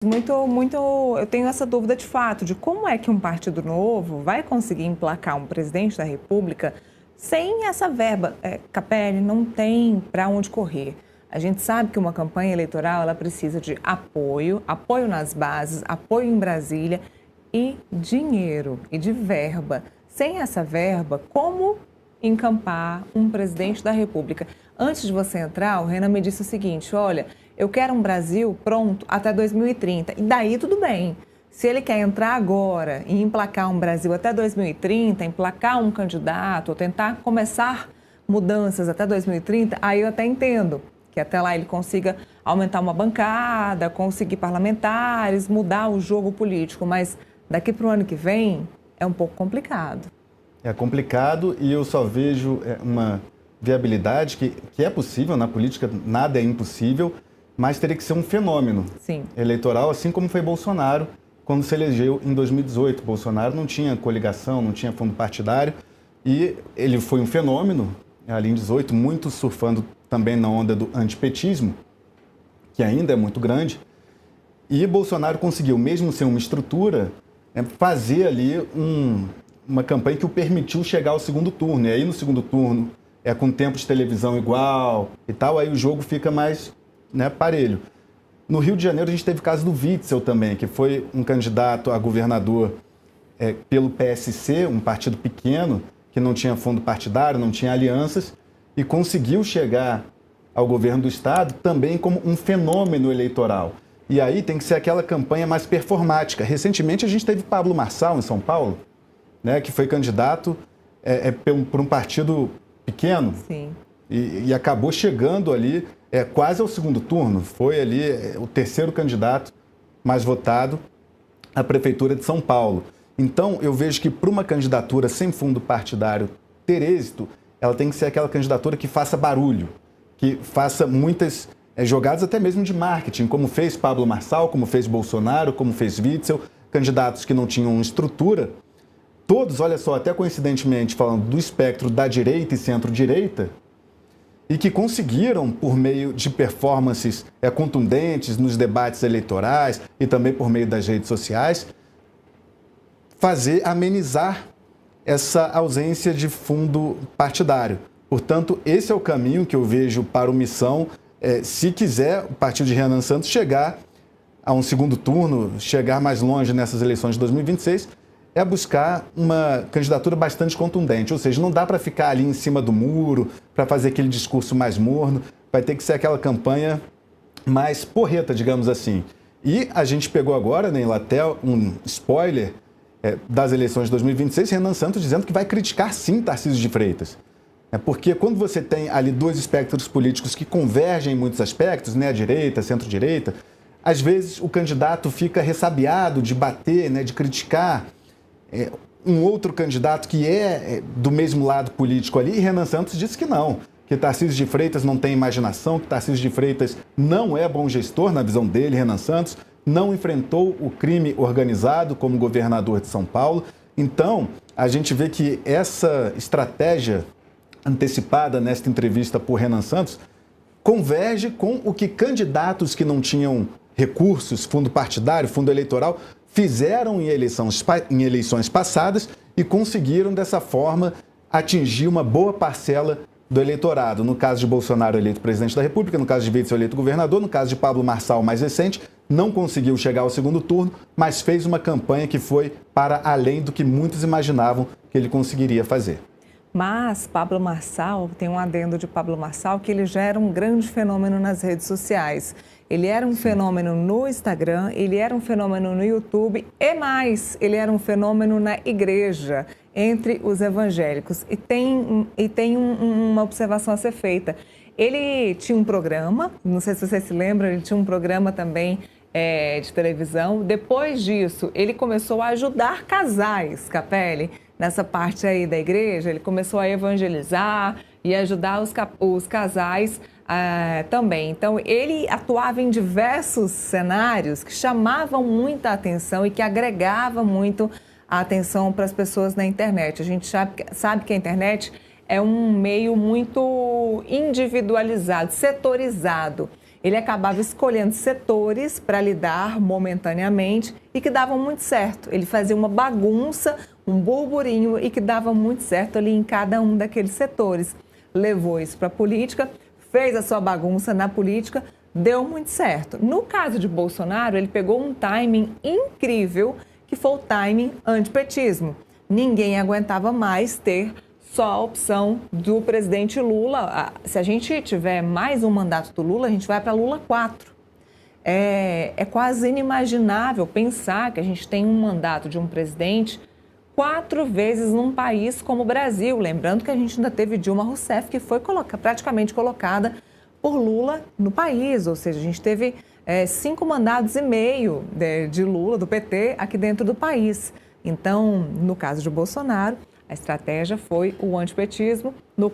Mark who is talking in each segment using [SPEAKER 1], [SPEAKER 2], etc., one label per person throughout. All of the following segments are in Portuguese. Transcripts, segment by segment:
[SPEAKER 1] Eu tenho essa dúvida de fato, de como é que um partido novo vai conseguir emplacar um presidente da República sem essa verba. Capelli, não tem para onde correr. A gente sabe que uma campanha eleitoral ela precisa de apoio nas bases, apoio em Brasília e dinheiro e de verba. Sem essa verba, como encampar um presidente da República? Antes de você entrar, o Renan me disse o seguinte, olha, eu quero um Brasil pronto até 2030. E daí tudo bem. Se ele quer entrar agora e emplacar um Brasil até 2030, emplacar um candidato, ou tentar começar mudanças até 2030, aí eu até entendo que até lá ele consiga aumentar uma bancada, conseguir parlamentares, mudar o jogo político. Mas daqui para o ano que vem é um pouco complicado.
[SPEAKER 2] É complicado e eu só vejo uma viabilidade que é possível, na política nada é impossível, mas teria que ser um fenômeno eleitoral, assim como foi Bolsonaro quando se elegeu em 2018. Bolsonaro não tinha coligação, não tinha fundo partidário e ele foi um fenômeno ali em 2018, muito surfando também na onda do antipetismo, que ainda é muito grande, e Bolsonaro conseguiu, mesmo sem uma estrutura, fazer ali uma campanha que o permitiu chegar ao segundo turno. E aí no segundo turno, com tempo de televisão igual e tal, aí o jogo fica mais parelho. No Rio de Janeiro a gente teve o caso do Witzel também, que foi um candidato a governador pelo PSC, um partido pequeno, que não tinha fundo partidário, não tinha alianças, e conseguiu chegar ao governo do estado também como um fenômeno eleitoral. E aí tem que ser aquela campanha mais performática. Recentemente a gente teve Pablo Marçal em São Paulo, que foi candidato por um partido pequeno.
[SPEAKER 1] Sim.
[SPEAKER 2] E acabou chegando ali quase ao segundo turno. Foi ali o terceiro candidato mais votado à Prefeitura de São Paulo. Então, eu vejo que para uma candidatura sem fundo partidário ter êxito, ela tem que ser aquela candidatura que faça barulho, que faça muitas jogadas até mesmo de marketing, como fez Pablo Marçal, como fez Bolsonaro, como fez Witzel, candidatos que não tinham estrutura. Todos, olha só, até coincidentemente falando do espectro da direita e centro-direita, e que conseguiram, por meio de performances contundentes nos debates eleitorais e também por meio das redes sociais, amenizar essa ausência de fundo partidário. Portanto, esse é o caminho que eu vejo para o Missão, se quiser o partido de Renan Santos chegar a um segundo turno, chegar mais longe nessas eleições de 2026, buscar uma candidatura bastante contundente. Ou seja, não dá para ficar ali em cima do muro, para fazer aquele discurso mais morno, vai ter que ser aquela campanha mais porreta, digamos assim. E a gente pegou agora, né, até um spoiler das eleições de 2026, Renan Santos dizendo que vai criticar sim Tarcísio de Freitas. Porque quando você tem ali dois espectros políticos que convergem em muitos aspectos, a direita, centro-direita, às vezes o candidato fica ressabiado de bater, de criticar um outro candidato que é do mesmo lado político ali, e Renan Santos disse que não, que Tarcísio de Freitas não tem imaginação, que Tarcísio de Freitas não é bom gestor, na visão dele, Renan Santos, não enfrentou o crime organizado como governador de São Paulo. Então, a gente vê que essa estratégia antecipada nesta entrevista por Renan Santos converge com o que candidatos que não tinham recursos, fundo partidário, fundo eleitoral, fizeram em eleições passadas e conseguiram, dessa forma, atingir uma boa parcela do eleitorado. No caso de Bolsonaro, eleito presidente da República, no caso de Witzel, eleito governador, no caso de Pablo Marçal, mais recente, não conseguiu chegar ao segundo turno, mas fez uma campanha que foi para além do que muitos imaginavam que ele conseguiria fazer.
[SPEAKER 1] Mas Pablo Marçal, tem um adendo de Pablo Marçal, que ele já era um grande fenômeno nas redes sociais. Ele era um fenômeno no Instagram, ele era um fenômeno no YouTube e mais, ele era um fenômeno na igreja, entre os evangélicos. E tem uma observação a ser feita. Ele tinha um programa, não sei se você se lembra, ele tinha um programa também de televisão. Depois disso, ele começou a ajudar casais, Capelli, nessa parte aí da igreja. Ele começou a evangelizar e ajudar os casais também. Então, ele atuava em diversos cenários que chamavam muita atenção e que agregavam muito a atenção para as pessoas na internet. A gente sabe que a internet é um meio muito individualizado, setorizado. ele acabava escolhendo setores para lidar momentaneamente e que davam muito certo. Ele fazia uma bagunça, um burburinho e que dava muito certo ali em cada um daqueles setores. Levou isso para a política, fez a sua bagunça na política, deu muito certo. No caso de Bolsonaro, ele pegou um timing incrível, que foi o timing antipetismo. Ninguém aguentava mais ter só a opção do presidente Lula. Se a gente tiver mais um mandato do Lula, a gente vai para Lula 4. É quase inimaginável pensar que a gente tem um mandato de um presidente 4 vezes num país como o Brasil. Lembrando que a gente ainda teve Dilma Rousseff, que foi praticamente colocada por Lula no país. Ou seja, a gente teve 5 mandatos e meio de Lula, do PT, aqui dentro do país. Então, no caso de Bolsonaro, a estratégia foi o antipetismo. No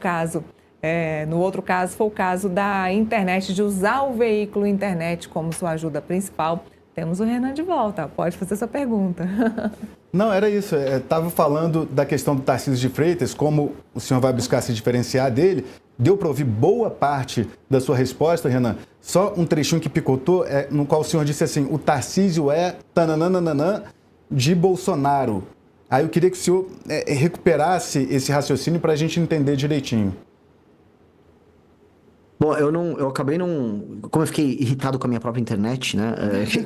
[SPEAKER 1] outro caso, foi o caso da internet, de usar o veículo internet como sua ajuda principal. Temos o Renan de volta, pode fazer sua pergunta.
[SPEAKER 2] Não, era isso. Estava falando da questão do Tarcísio de Freitas, como o senhor vai buscar se diferenciar dele. Deu para ouvir boa parte da sua resposta, Renan. Só um trechinho que picotou, no qual o senhor disse assim, o Tarcísio é tananana de Bolsonaro. Aí eu queria que o senhor recuperasse esse raciocínio para a gente entender direitinho.
[SPEAKER 3] Bom, eu acabei não... Como eu fiquei irritado com a minha própria internet, né?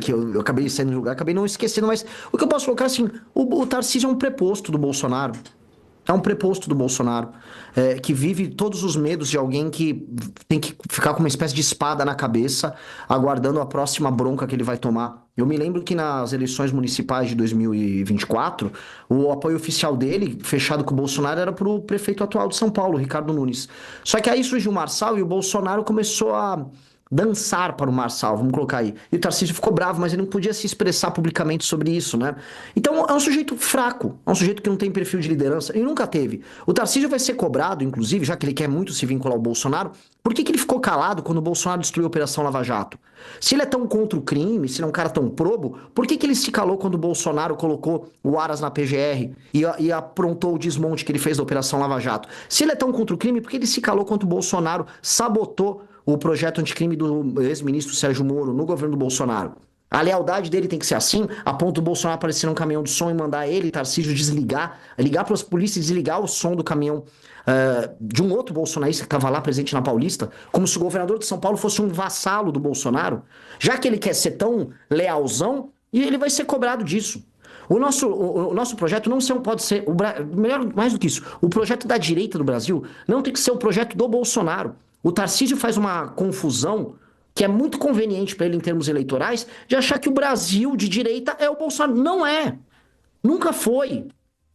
[SPEAKER 3] Que eu acabei saindo do lugar, acabei não esquecendo, mas o que eu posso colocar assim, o Tarcísio é um preposto do Bolsonaro. É um preposto do Bolsonaro, que vive todos os medos de alguém que tem que ficar com uma espécie de espada na cabeça, aguardando a próxima bronca que ele vai tomar. Eu me lembro que nas eleições municipais de 2024, o apoio oficial dele, fechado com o Bolsonaro, era para o prefeito atual de São Paulo, Ricardo Nunes. Só que aí surgiu o Marçal e o Bolsonaro começou a dançar para o Marçal, vamos colocar aí. E o Tarcísio ficou bravo, mas ele não podia se expressar publicamente sobre isso, né? Então é um sujeito fraco, é um sujeito que não tem perfil de liderança, e nunca teve. O Tarcísio vai ser cobrado, inclusive, já que ele quer muito se vincular ao Bolsonaro, por que ele ficou calado quando o Bolsonaro destruiu a Operação Lava Jato? Se ele é tão contra o crime, se ele é um cara tão probo, por que ele se calou quando o Bolsonaro colocou o Aras na PGR e aprontou o desmonte que ele fez da Operação Lava Jato? Se ele é tão contra o crime, por que ele se calou quando o Bolsonaro sabotou o projeto anticrime do ex-ministro Sérgio Moro no governo do Bolsonaro? A lealdade dele tem que ser assim, a ponto do Bolsonaro aparecer num caminhão de som e mandar ele, Tarcísio, ligar para as polícias e desligar o som do caminhão de um outro bolsonarista que estava lá presente na Paulista, como se o governador de São Paulo fosse um vassalo do Bolsonaro, já que ele quer ser tão lealzão, e ele vai ser cobrado disso. O nosso projeto não pode ser, melhor, mais do que isso, o projeto da direita do Brasil não tem que ser o projeto do Bolsonaro. O Tarcísio faz uma confusão que é muito conveniente para ele em termos eleitorais, de achar que o Brasil de direita é o Bolsonaro. Não é. Nunca foi.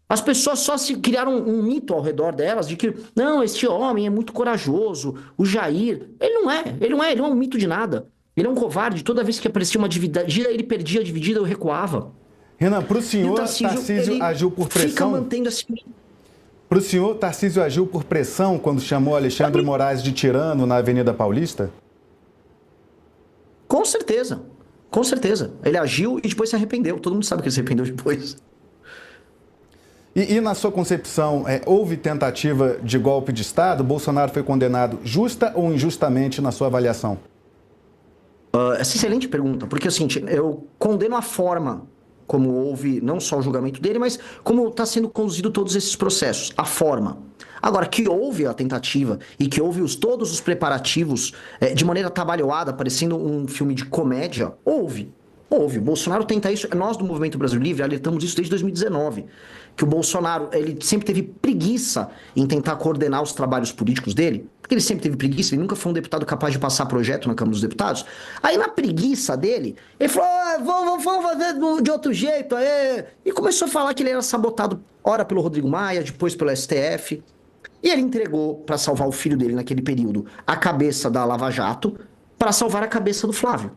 [SPEAKER 3] As pessoas só se criaram um mito ao redor delas de que, não, este homem é muito corajoso, o Jair. Ele não é, ele não é um mito de nada. Ele é um covarde. Toda vez que aparecia uma dividida, ele perdia a dividida, eu recuava.
[SPEAKER 2] Renan, para o senhor, Tarcísio agiu por pressão?
[SPEAKER 3] Fica mantendo assim.
[SPEAKER 2] Para o senhor, Tarcísio agiu por pressão quando chamou Alexandre Moraes de tirano na Avenida Paulista?
[SPEAKER 3] Com certeza. Com certeza. Ele agiu e depois se arrependeu. Todo mundo sabe que ele se arrependeu depois.
[SPEAKER 2] E na sua concepção, houve tentativa de golpe de Estado? Bolsonaro foi condenado justa ou injustamente na sua avaliação?
[SPEAKER 3] Essa é excelente pergunta, porque assim, eu condeno a forma como houve não só o julgamento dele, mas como está sendo conduzido todos esses processos, a forma. Agora, que houve a tentativa e que houve todos os preparativos de maneira trabalhada, parecendo um filme de comédia, houve. Houve. O Bolsonaro tenta isso. Nós do Movimento Brasil Livre alertamos isso desde 2019. Que o Bolsonaro, ele sempre teve preguiça em tentar coordenar os trabalhos políticos dele. Porque ele sempre teve preguiça, ele nunca foi um deputado capaz de passar projeto na Câmara dos Deputados. Aí na preguiça dele, ele falou, vamos fazer de outro jeito. Aí. E começou a falar que ele era sabotado, ora pelo Rodrigo Maia, depois pelo STF. E ele entregou, para salvar o filho dele naquele período, a cabeça da Lava Jato, para salvar a cabeça do Flávio.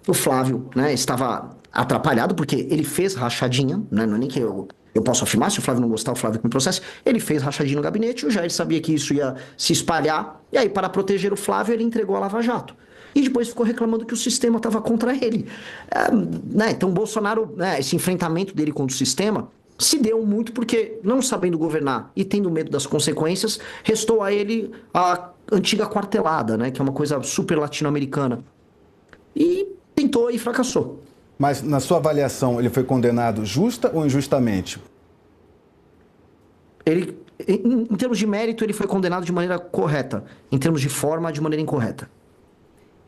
[SPEAKER 3] O Flávio, né, estava atrapalhado porque ele fez rachadinha, né, não é nem que eu posso afirmar, se o Flávio não gostar, o Flávio que me processa, ele fez rachadinha no gabinete, o Jair sabia que isso ia se espalhar, e aí para proteger o Flávio ele entregou a Lava Jato. E depois ficou reclamando que o sistema estava contra ele. Né, então o Bolsonaro, né, esse enfrentamento dele contra o sistema, se deu muito porque, não sabendo governar e tendo medo das consequências, restou a ele a antiga quartelada, né, que é uma coisa super latino-americana. e tentou e fracassou.
[SPEAKER 2] Mas, na sua avaliação, ele foi condenado justa ou injustamente?
[SPEAKER 3] Ele, em termos de mérito, ele foi condenado de maneira correta. Em termos de forma, de maneira incorreta.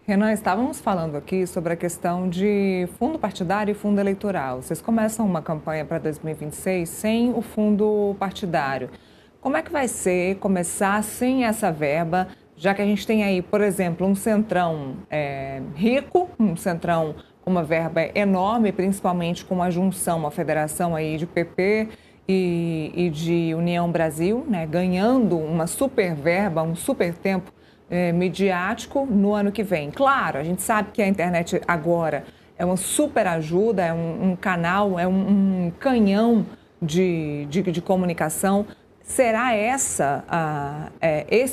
[SPEAKER 1] Renan, estávamos falando aqui sobre a questão de fundo partidário e fundo eleitoral. Vocês começam uma campanha para 2026 sem o fundo partidário. Como é que vai ser começar sem essa verba, já que a gente tem aí, por exemplo, um centrão rico, um centrão com uma verba enorme, principalmente com uma junção, uma federação aí de PP e de União Brasil, né, ganhando uma super verba, um super tempo midiático no ano que vem. Claro, a gente sabe que a internet agora é uma super ajuda, é um canal, é um canhão de comunicação. Será esse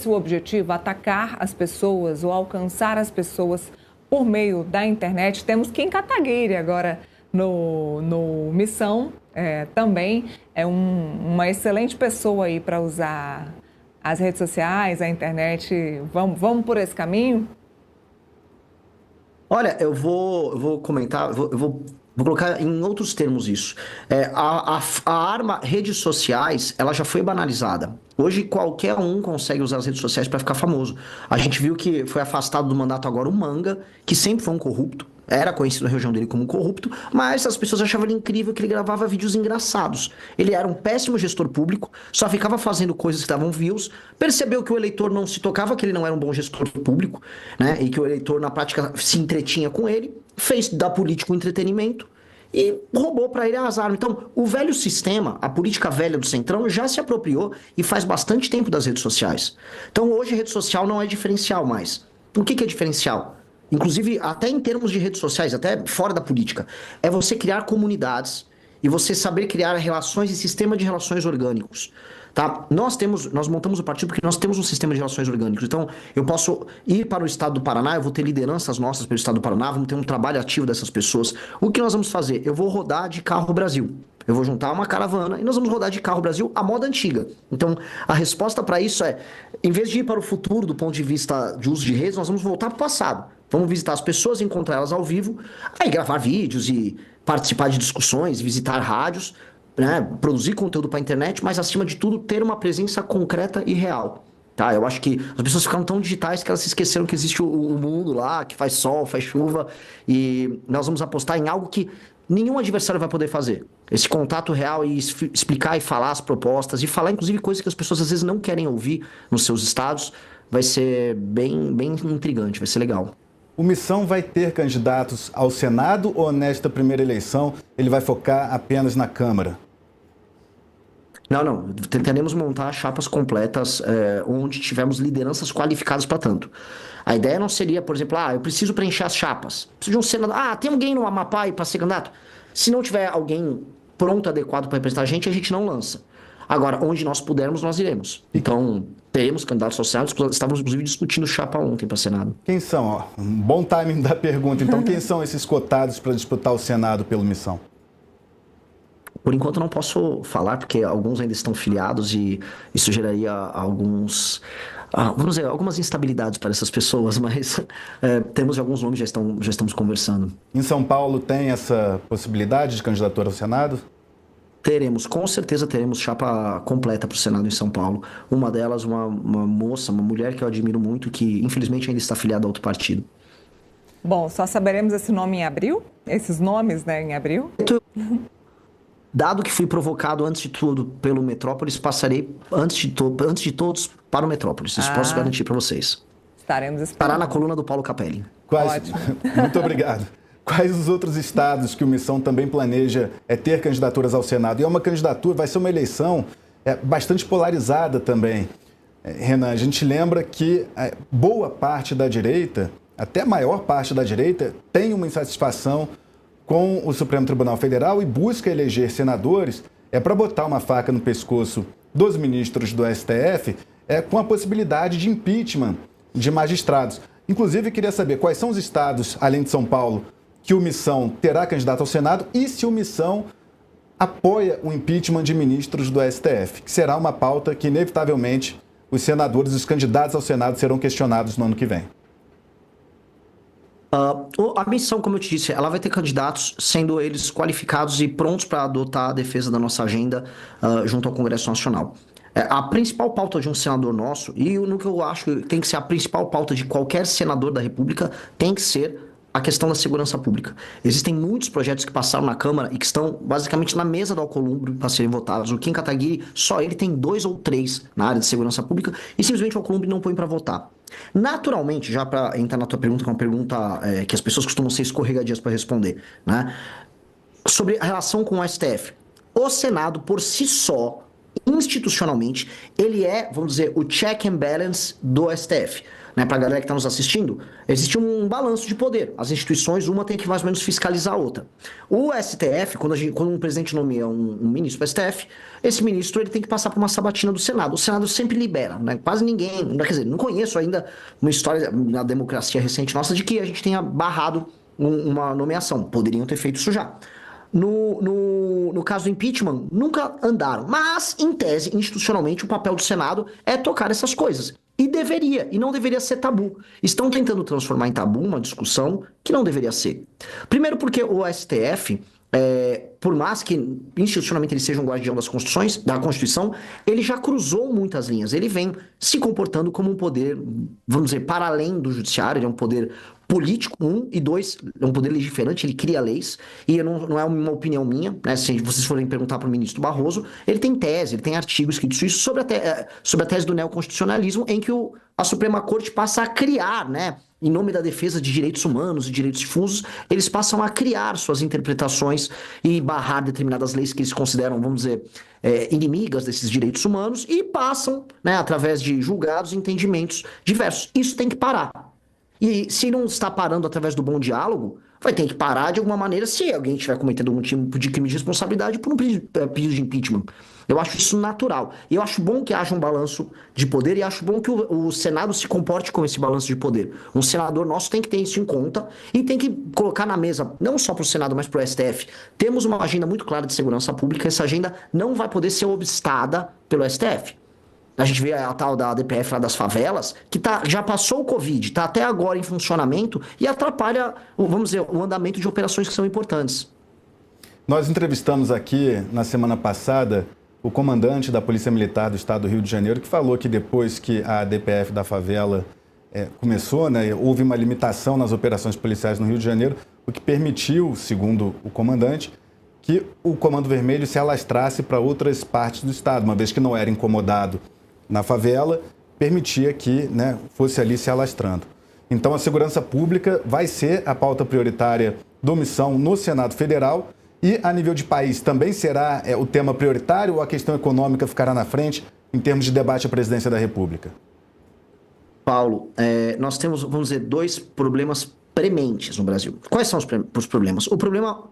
[SPEAKER 1] o objetivo, atacar as pessoas ou alcançar as pessoas por meio da internet? Temos Kim Kataguiri agora no Missão, também é uma excelente pessoa aí para usar as redes sociais, a internet. Vamos por esse caminho?
[SPEAKER 3] Olha, eu vou comentar, eu vou colocar em outros termos isso. A arma redes sociais, ela já foi banalizada. Hoje qualquer um consegue usar as redes sociais para ficar famoso. A gente viu que foi afastado do mandato agora o Manga, que sempre foi um corrupto. Era conhecido na região dele como corrupto, mas as pessoas achavam ele incrível que ele gravava vídeos engraçados. Ele era um péssimo gestor público, só ficava fazendo coisas que davam views, percebeu que o eleitor não se tocava, que ele não era um bom gestor público, né? E que o eleitor na prática se entretinha com ele, fez da política um entretenimento e roubou para ele as armas. Então, o velho sistema, a política velha do Centrão, já se apropriou e faz bastante tempo das redes sociais. Então, hoje a rede social não é diferencial mais. O que é diferencial? Inclusive, até em termos de redes sociais, até fora da política, é você criar comunidades e você saber criar relações e sistema de relações orgânicos. Tá? Nós montamos o partido porque nós temos um sistema de relações orgânicos. Então, eu posso ir para o estado do Paraná, eu vou ter lideranças nossas pelo estado do Paraná, vamos ter um trabalho ativo dessas pessoas. O que nós vamos fazer? Eu vou rodar de carro Brasil. Eu vou juntar uma caravana e nós vamos rodar de carro Brasil à moda antiga. Então, a resposta para isso é, em vez de ir para o futuro do ponto de vista de uso de redes, nós vamos voltar para o passado. Vamos visitar as pessoas, encontrar elas ao vivo, aí gravar vídeos e participar de discussões, visitar rádios, né, produzir conteúdo para a internet, mas acima de tudo ter uma presença concreta e real. Tá? Eu acho que as pessoas ficaram tão digitais que elas se esqueceram que existe o mundo lá, que faz sol, faz chuva, e nós vamos apostar em algo que nenhum adversário vai poder fazer. Esse contato real e explicar e falar as propostas, e falar inclusive coisas que as pessoas às vezes não querem ouvir nos seus estados, vai ser bem, bem intrigante, vai ser legal.
[SPEAKER 2] O Missão vai ter candidatos ao Senado ou nesta primeira eleição ele vai focar apenas na Câmara?
[SPEAKER 3] Não. Tentaremos montar chapas completas onde tivermos lideranças qualificadas para tanto. A ideia não seria, por exemplo, eu preciso preencher as chapas. Preciso de um senador. Tem alguém no Amapá para ser candidato? Se não tiver alguém pronto, adequado para representar a gente não lança. Agora, onde nós pudermos, nós iremos. Então, teremos candidatos ao Senado. Estávamos, inclusive, discutindo chapa ontem para Senado.
[SPEAKER 2] Quem são? Um bom timing da pergunta. Então, quem são esses cotados para disputar o Senado pelo Missão?
[SPEAKER 3] Por enquanto, não posso falar, porque alguns ainda estão filiados e isso geraria algumas instabilidades para essas pessoas, mas temos alguns nomes, já estamos conversando.
[SPEAKER 2] Em São Paulo tem essa possibilidade de candidatura ao Senado?
[SPEAKER 3] Com certeza teremos chapa completa para o Senado em São Paulo. Uma delas, uma moça, uma mulher que eu admiro muito, que infelizmente ainda está afiliada a outro partido.
[SPEAKER 1] Bom, só saberemos esse nome em abril? Esses nomes, né, em abril?
[SPEAKER 3] Dado que fui provocado antes de tudo pelo Metrópolis, passarei antes de todos para o Metrópolis. Isso posso garantir para vocês.
[SPEAKER 1] Estaremos esperando.
[SPEAKER 3] Estará na coluna do Paulo Capelli.
[SPEAKER 1] Ótimo.
[SPEAKER 2] Muito obrigado. Quais os outros estados que o Missão também planeja ter candidaturas ao Senado? E é uma candidatura, vai ser uma eleição bastante polarizada também. Renan, a gente lembra que boa parte da direita, até a maior parte da direita, tem uma insatisfação com o Supremo Tribunal Federal e busca eleger senadores para botar uma faca no pescoço dos ministros do STF com a possibilidade de impeachment de magistrados. Inclusive, queria saber quais são os estados, além de São Paulo, que o Missão terá candidato ao Senado e se o Missão apoia o impeachment de ministros do STF, que será uma pauta que, inevitavelmente, os senadores, os candidatos ao Senado serão questionados no ano que vem.
[SPEAKER 3] A missão, como eu te disse, ela vai ter candidatos, sendo eles qualificados e prontos para adotar a defesa da nossa agenda junto ao Congresso Nacional. A principal pauta de um senador nosso, e no que eu acho que tem que ser a principal pauta de qualquer senador da República, tem que ser a questão da segurança pública. Existem muitos projetos que passaram na Câmara e que estão basicamente na mesa do Alcolumbre para serem votados. O Kim Kataguiri, só ele tem 2 ou 3 na área de segurança pública e simplesmente o Alcolumbre não põe para votar. Naturalmente, já para entrar na tua pergunta, que é uma pergunta que as pessoas costumam ser escorregadias para responder, né? Sobre a relação com o STF. O Senado, por si só, institucionalmente, ele é, vamos dizer, o check and balance do STF. Né, para a galera que está nos assistindo, existe um balanço de poder. As instituições, uma tem que mais ou menos fiscalizar a outra. O STF, quando um presidente nomeia um ministro para o STF, esse ministro ele tem que passar por uma sabatina do Senado. O Senado sempre libera, né? Quase ninguém, quer dizer, não conheço ainda uma história na democracia recente nossa de que a gente tenha barrado uma nomeação. Poderiam ter feito isso já. No caso do impeachment, nunca andaram. Mas, em tese, institucionalmente, o papel do Senado é tocar essas coisas. E deveria, e não deveria ser tabu. Estão tentando transformar em tabu uma discussão que não deveria ser. Primeiro porque o STF, por mais que institucionalmente ele seja um guardião da Constituição, ele já cruzou muitas linhas. Ele vem se comportando como um poder, vamos dizer, para além do judiciário, ele é um poder político, 1, e 2, é um poder legiferante, ele cria leis, e não é uma opinião minha, né? Se vocês forem perguntar para o ministro Barroso, ele tem tese, ele tem artigo escrito isso sobre a tese do neoconstitucionalismo, em que a Suprema Corte passa a criar, né? Em nome da defesa de direitos humanos e direitos difusos, eles passam a criar suas interpretações e barrar determinadas leis que eles consideram, vamos dizer, inimigas desses direitos humanos e passam, né, através de julgados e entendimentos diversos. Isso tem que parar. E se não está parando através do bom diálogo, vai ter que parar de alguma maneira se alguém estiver cometendo algum tipo de crime de responsabilidade por um pedido de impeachment. Eu acho isso natural. E eu acho bom que haja um balanço de poder e acho bom que o Senado se comporte com esse balanço de poder. Um senador nosso tem que ter isso em conta e tem que colocar na mesa, não só para o Senado, mas para o STF. Temos uma agenda muito clara de segurança pública, essa agenda não vai poder ser obstada pelo STF. A gente vê a tal da DPF lá das favelas, que já passou o Covid, está até agora em funcionamento e atrapalha, vamos dizer, o andamento de operações que são importantes.
[SPEAKER 2] Nós entrevistamos aqui, na semana passada, o comandante da Polícia Militar do Estado do Rio de Janeiro, que falou que depois que a DPF da favela começou, né, houve uma limitação nas operações policiais no Rio de Janeiro, o que permitiu, segundo o comandante, que o Comando Vermelho se alastrasse para outras partes do Estado, uma vez que não era incomodado na favela, permitia que, né, fosse ali se alastrando. Então, a segurança pública vai ser a pauta prioritária do Missão no Senado Federal e, a nível de país, também será o tema prioritário ou a questão econômica ficará na frente em termos de debate à presidência da República?
[SPEAKER 3] Paulo, nós temos, vamos dizer, 2 problemas prementes no Brasil. Quais são os problemas? O problema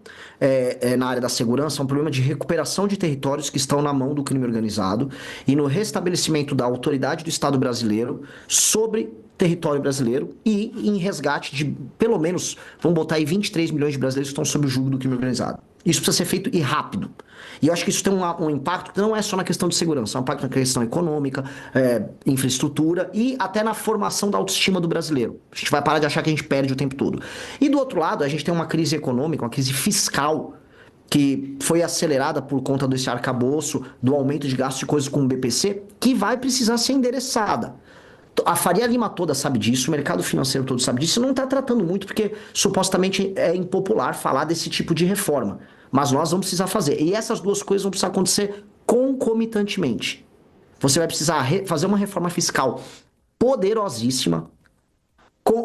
[SPEAKER 3] na área da segurança é um problema de recuperação de territórios que estão na mão do crime organizado e no restabelecimento da autoridade do Estado brasileiro sobre território brasileiro e em resgate de, pelo menos, vamos botar aí 23 milhões de brasileiros que estão sob o jugo do crime organizado. Isso precisa ser feito e rápido. E eu acho que isso tem um impacto que não é só na questão de segurança, é um impacto na questão econômica, infraestrutura e até na formação da autoestima do brasileiro. A gente vai parar de achar que a gente perde o tempo todo. E do outro lado, a gente tem uma crise econômica, uma crise fiscal, que foi acelerada por conta desse arcabouço, do aumento de gastos e coisas com o BPC, que vai precisar ser endereçada. A Faria Lima toda sabe disso, o mercado financeiro todo sabe disso, não está tratando muito porque supostamente é impopular falar desse tipo de reforma. Mas nós vamos precisar fazer. E essas 2 coisas vão precisar acontecer concomitantemente. Você vai precisar fazer uma reforma fiscal poderosíssima,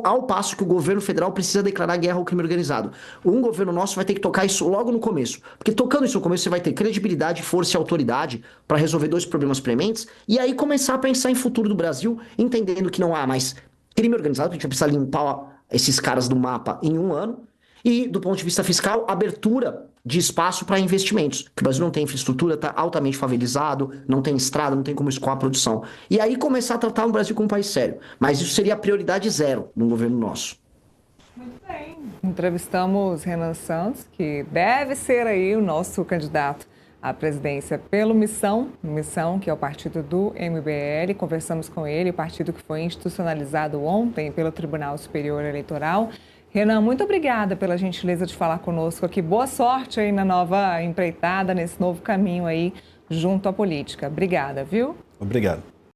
[SPEAKER 3] ao passo que o governo federal precisa declarar guerra ao crime organizado. Um governo nosso vai ter que tocar isso logo no começo. Porque tocando isso no começo, você vai ter credibilidade, força e autoridade para resolver 2 problemas prementes e aí começar a pensar em futuro do Brasil, entendendo que não há mais crime organizado, que a gente vai precisar limpar esses caras do mapa em 1 ano. E, do ponto de vista fiscal, abertura de espaço para investimentos. Que o Brasil não tem infraestrutura, está altamente favelizado, não tem estrada, não tem como escoar a produção. E aí começar a tratar o Brasil como um país sério. Mas isso seria a prioridade 0 no governo nosso.
[SPEAKER 1] Muito bem. Entrevistamos Renan Santos, que deve ser aí o nosso candidato à presidência pelo Missão, que é o partido do MBL. Conversamos com ele, o partido que foi institucionalizado ontem pelo Tribunal Superior Eleitoral. Renan, muito obrigada pela gentileza de falar conosco aqui. Boa sorte aí na nova empreitada, nesse novo caminho aí junto à política. Obrigada, viu?
[SPEAKER 2] Obrigado.